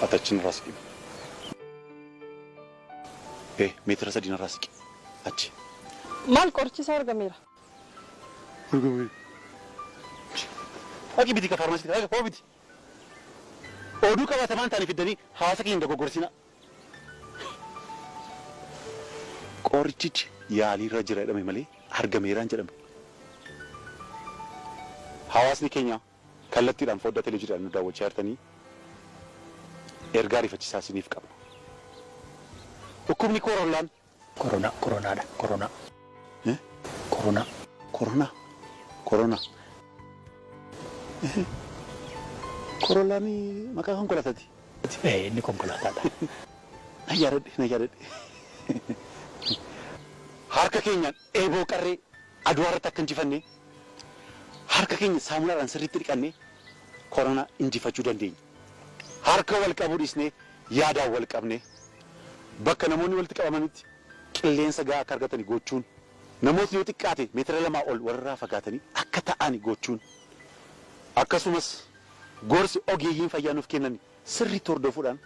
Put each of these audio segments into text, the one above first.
أتاتشين راسكي إيه متر سدينا راسكي أتش مال كورتشي صار جميلة أكيد بدي كفارماسي أكيد هو بدي أودو كوا ثمان تاني في الدنيا هاسكين دكوا كورسينا كورتشي يالي رجرة دم ملي هرجميران جرم هواسني كينيا كلتي دام فودا تلفزيون نداو شارتني إرجاري فتشاسي نيفكام حكومي كورولان كورونا ده كورونا إيه كورونا كورونا كورولاني ما كان كلا تدي ini konkolaataa dha نجارد harka keenya eeboo qarree aduwaarratti akka injifannee harka keenya saamunaadhaan sirriitti dhiqannee koronaa injifachuu dandeenya. Harka wal qabuu dhiisnee yaadaan wal qabnee bakka namoonni walitti qabamanitti qilleensa gahaa akka argatanii gochuun namootni yoo xiqqaate meetira 2 ol warraa fagaatanii akka ta'an gochuun akkasumas gorsi ogeeyyiin fayyaa nuuf kennan sirriitti hordofuudhaan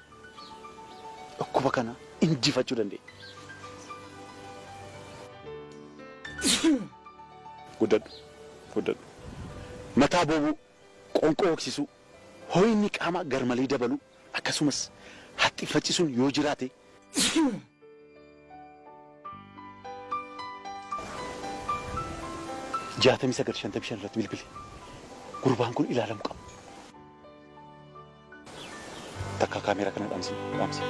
dhukkuba kana injifachuu dandeenya. Guddan mataa boobuu qonqoo hoksisuu hoyinni qaama garmalee dabaluu akkasumas haxxiffachisuun yoo jiraate jaatamii sagal 55 irratti bilbili gurbaan kun ilaalamu qaba takka kaameeraa kana dhaamsi.